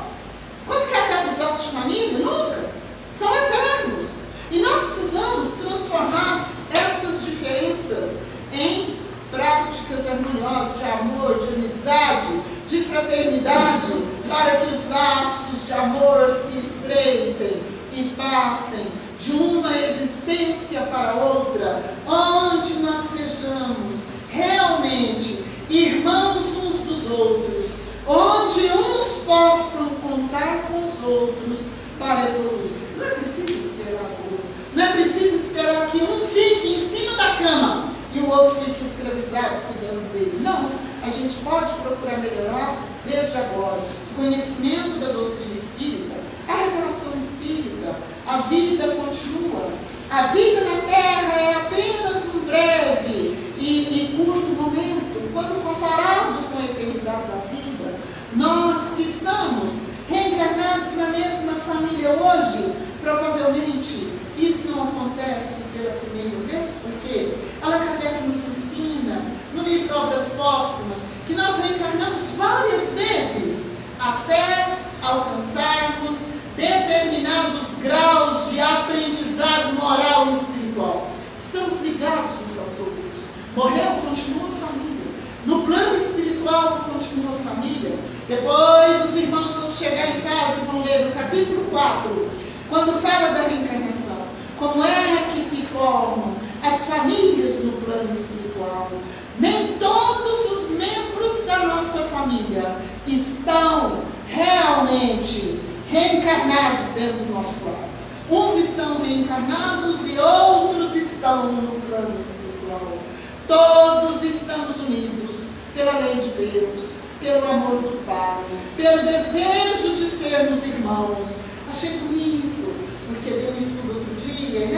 Quando que acaba os atos de família? Nunca, são eternos. E nós precisamos transformar essas diferenças em práticas harmoniosas de amor, de amizade, de fraternidade, para que os laços de amor se estreitem e passem de uma existência para outra, onde nós sejamos realmente irmãos uns dos outros, onde uns possam contar com os outros para evoluir. Não é preciso esperar o outro, não é preciso esperar que um fique em cima da cama e o outro fique escravizado cuidando dele. Não, a gente pode procurar melhorar desde agora. O conhecimento da doutrina espírita, a revelação espírita, a vida continua. A vida na Terra é apenas um breve e curto momento, quando comparado com a eternidade da vida. Nós que estamos reencarnados na mesma família hoje, provavelmente isso não acontece pela primeira vez, porque Allan Kardec nos ensina, no livro Obras Póstumas, que nós reencarnamos várias vezes até alcançarmos determinados graus de aprendizado moral e espiritual. Estamos ligados uns aos outros. Morreu, continua a família. No plano espiritual, continua a família. Depois os irmãos vão chegar em casa e vão ler no capítulo 4, quando fala da reencarnação, como é que se formam as famílias no plano espiritual. Nem todos os membros da nossa família estão realmente reencarnados dentro do nosso lar. Uns estão reencarnados e outros estão no plano espiritual. Todos estamos unidos pela lei de Deus, pelo amor do Pai, pelo desejo de sermos irmãos. Achei bonito, porque deu um estudo outro dia, e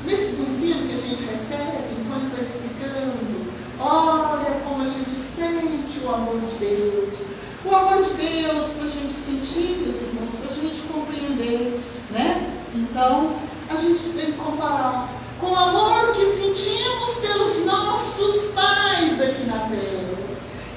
nesses ensinos que a gente recebe, enquanto está explicando, olha como a gente sente o amor de Deus. O amor de Deus para a gente sentir, meus irmãos, para a gente compreender, né? Então, a gente tem que comparar com o amor que sentimos pelos nossos pais aqui na Terra.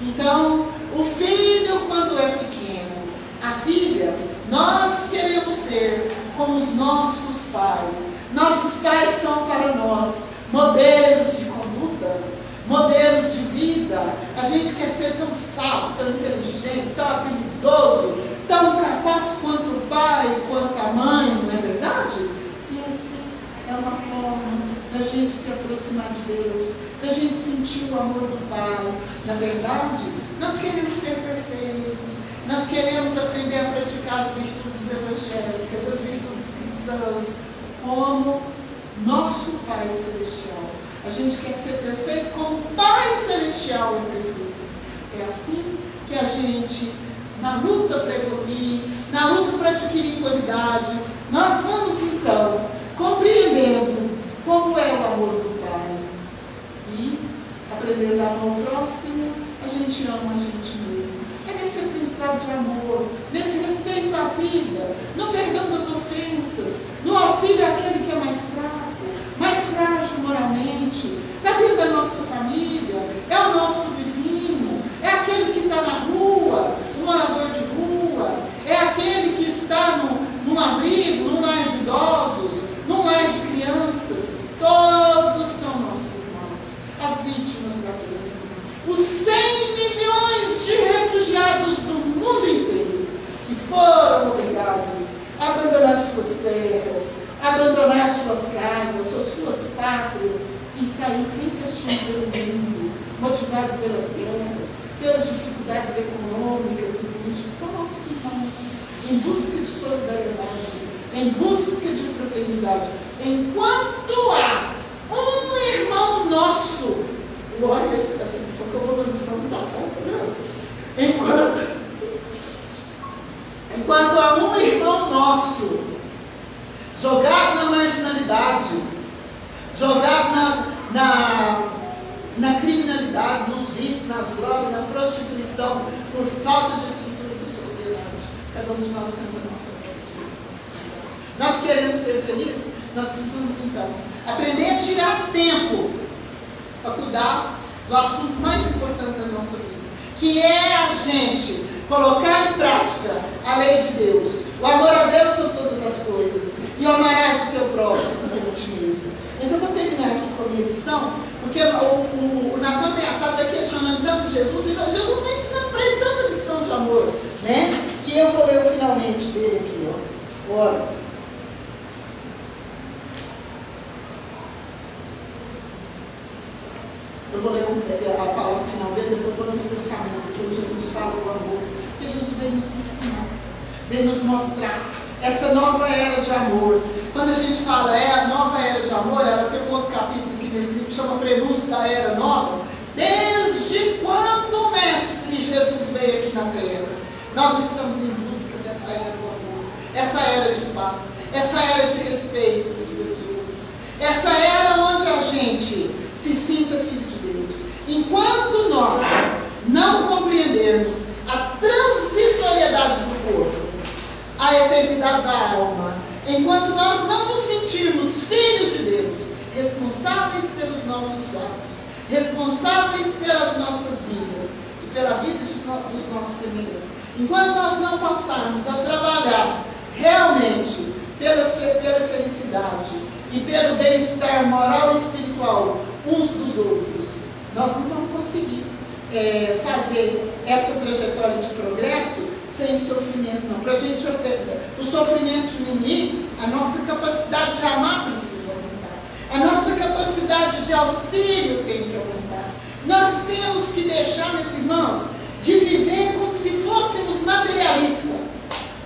Então, o filho quando é pequeno, a filha, nós queremos ser como os nossos pais. Nossos pais são para nós modelos de conduta, modelos de vida. A gente quer ser tão sábio, tão inteligente, tão habilidoso, tão capaz quanto o pai, quanto a mãe, não é verdade? E essa é uma forma da gente se aproximar de Deus, da gente sentir o amor do Pai. Na verdade, nós queremos ser perfeitos, nós queremos aprender a praticar as virtudes evangélicas, as virtudes cristãs, como nosso Pai Celestial. A gente quer ser perfeito como o Pai Celestial é perfeito. É assim que a gente, na luta para evoluir, na luta para adquirir qualidade, nós vamos então compreendendo como é o amor do Pai. E, aprendendo a amar o próximo, a gente ama a gente mesmo. É nesse aprendizado de amor, nesse respeito à vida, no perdão das ofensas, no auxílio àquele que é mais fraco, mais frágil moralmente, está dentro da nossa família, é o nosso vizinho, é aquele que está na rua, um morador de rua, é aquele que está num abrigo, num lar de idosos, num abandonar suas casas, ou suas pátrias, e sair sem questionar pelo mundo, motivado pelas guerras, pelas dificuldades econômicas e políticas. São nossos irmãos, em busca de solidariedade, em busca de fraternidade. Enquanto há um irmão nosso, olha essa lição que eu vou na lição do passado, tá vendo? Enquanto há um irmão nosso jogado na marginalidade, jogado na criminalidade, nos vícios, nas drogas, na prostituição, por falta de estrutura de sociedade, cada um de nós temos a nossa própria responsabilidade. Nós queremos ser felizes, nós precisamos então aprender a tirar tempo para cuidar do assunto mais importante da nossa vida, que é a gente colocar em prática a lei de Deus. O amor a Deus sobre todas as coisas. E amarás o teu próximo como a ti mesmo. Mas eu vou terminar aqui com a minha lição, porque o Natan Pensado vai questionando tanto Jesus, e Jesus vai ensinando para ele tanta lição de amor, né? Que eu vou ler o finalmente dele aqui, ó. Olha. Eu vou ler a palavra final dele, depois vou ler os pensamentos, que Jesus fala do amor, que Jesus veio nos ensinar, veio nos mostrar essa nova era de amor. Quando a gente fala a nova era de amor, ela tem um outro capítulo aqui nesse livro que chama Prenúncio da Era Nova. Desde quando o Mestre Jesus veio aqui na Terra, nós estamos em busca dessa era do amor, essa era de paz, essa era de respeito uns pelos outros, essa era onde a gente se sinta filho de Deus. Enquanto nós não compreendermos a transitoriedade do corpo, a eternidade da alma, enquanto nós não nos sentirmos filhos de Deus, responsáveis pelos nossos atos, responsáveis pelas nossas vidas e pela vida dos nossos semelhantes, enquanto nós não passarmos a trabalhar realmente pela felicidade e pelo bem-estar moral e espiritual uns dos outros, nós não vamos conseguir fazer essa trajetória de progresso sem sofrimento, não. Para a gente o sofrimento diminuir, a nossa capacidade de amar precisa aumentar, a nossa capacidade de auxílio tem que aumentar. Nós temos que deixar, meus irmãos, de viver como se fôssemos materialistas,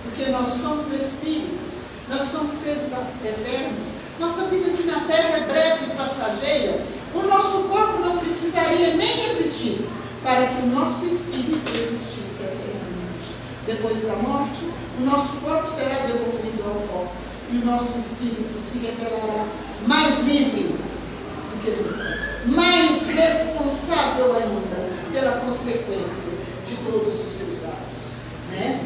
porque nós somos espíritos, nós somos seres eternos. Nossa vida aqui na Terra é breve e passageira. O nosso corpo não precisaria nem existir para que o nosso espírito existisse eternamente. Depois da morte, o nosso corpo será devolvido ao pó e o nosso espírito se revelará mais livre do que nunca, mais responsável ainda pela consequência de todos os seus atos, né?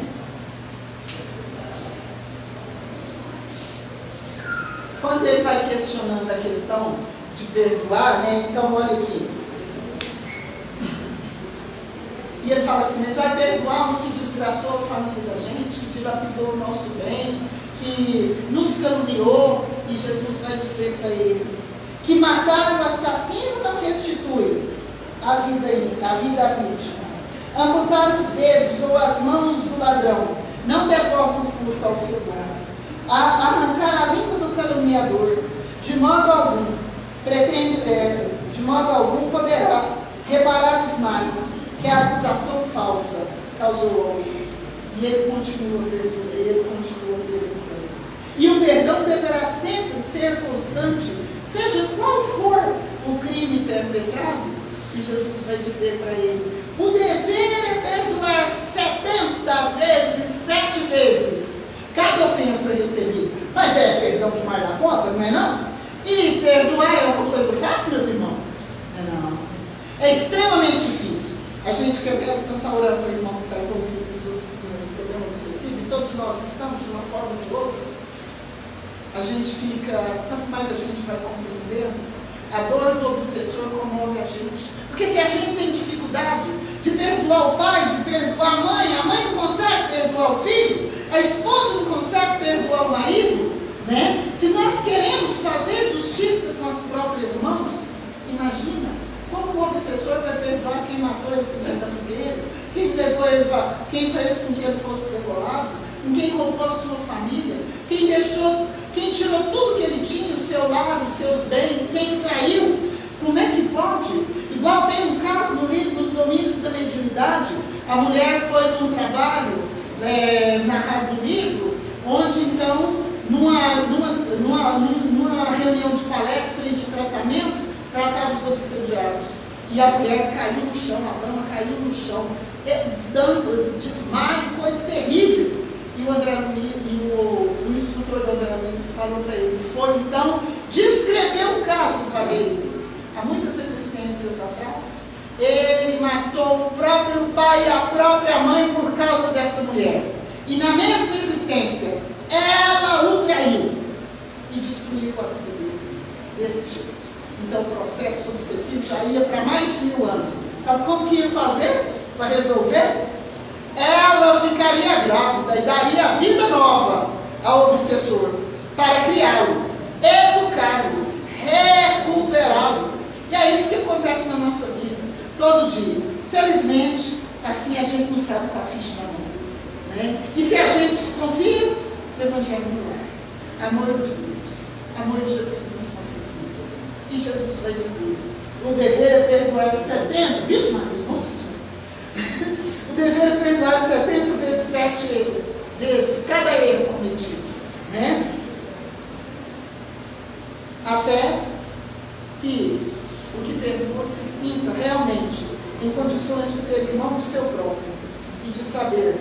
Quando ele vai questionando a questão de perdoar, né? Então olha aqui. E ele fala assim, mas vai perdoar o que desgraçou a família da gente, que dilapidou o nosso bem, que nos caluniou, e Jesus vai dizer para ele, que matar o assassino não restitui a vida à vítima. Amputar os dedos ou as mãos do ladrão não devolve o furto ao seu dono. Arrancar a língua do caluniador, de modo algum poderá reparar os males que a acusação falsa causou ao ele. E ele continua perguntando. E o perdão deverá sempre ser constante, seja qual for o crime perpetrado. E Jesus vai dizer para ele, o dever é perdoar 70 vezes, 7 vezes cada ofensa recebida. Mas é perdão demais da conta, não é não? E perdoar é uma coisa fácil, meus irmãos? Não. É extremamente difícil. A gente quer tentar orar para o irmão que está envolvido com os outros que têm um problema obsessivo, e todos nós estamos de uma forma ou de outra. A gente fica, quanto mais a gente vai compreendendo, a dor do obsessor comove a gente. Porque se a gente tem dificuldade de perdoar o pai, de perdoar a mãe não consegue perdoar o filho, a esposa não consegue perdoar o marido, né? Se nós queremos fazer justiça com as próprias mãos, imagina como o obsessor vai perdoar quem matou ele dentro da fogueira, quem fez com que ele fosse degolado, com quem roubou a sua família, quem tirou tudo que ele tinha, o seu lar, os seus bens, quem traiu. Como é que pode? Igual tem um caso no livro dos Domínios da Mediunidade, a mulher foi num trabalho narrado no livro, onde então, numa reunião de palestra e de tratamento, tratava os obsediados. E a mulher caiu no chão, a dama caiu no chão, dando desmaio, coisa terrível. E o instrutor do André Luiz falou para ele, foi então descrever o caso para ele. Há muitas existências atrás, ele matou o próprio pai e a própria mãe por causa dessa mulher. E na mesma existência, ela o traiu e destruiu a vida dele, desse jeito. Então o processo obsessivo já ia para mais de 1000 anos. Sabe como que ia fazer para resolver? Ela ficaria grávida e daria vida nova ao obsessor para criá-lo, educá-lo, recuperá-lo. E é isso que acontece na nossa vida, todo dia. Felizmente, assim a gente não sabe com a ficha na mão, né? E se a gente desconfia, o Evangelho no ar. Amor de Deus, amor de Jesus nas nossas vidas. E Jesus vai dizer, o dever é perdoar 70, vixe Maria, nossa Senhora. O dever é perdoar 70 vezes 7 vezes cada erro cometido, né? Até que o que perdoa se sinta realmente em condições de ser irmão do seu próximo e de saber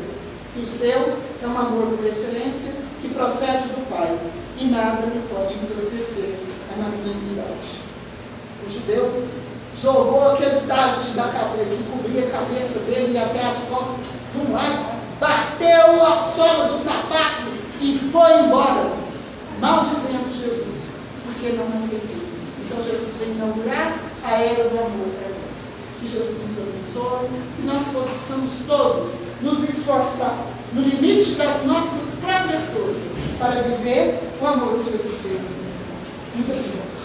que o seu é um amor por excelência que procede do Pai e nada lhe pode entorpecer a magnanimidade. O judeu jogou aquele talit da cabeça que cobria a cabeça dele e até as costas de um lado, bateu a sola do sapato e foi embora, maldizendo Jesus, porque não aceitou. Então Jesus vem inaugurar a era do amor para nós. Que Jesus nos abençoe, que nós possamos todos nos esforçar no limite das nossas próprias forças para viver o amor que Jesus veio nos ensinar. Muito obrigada.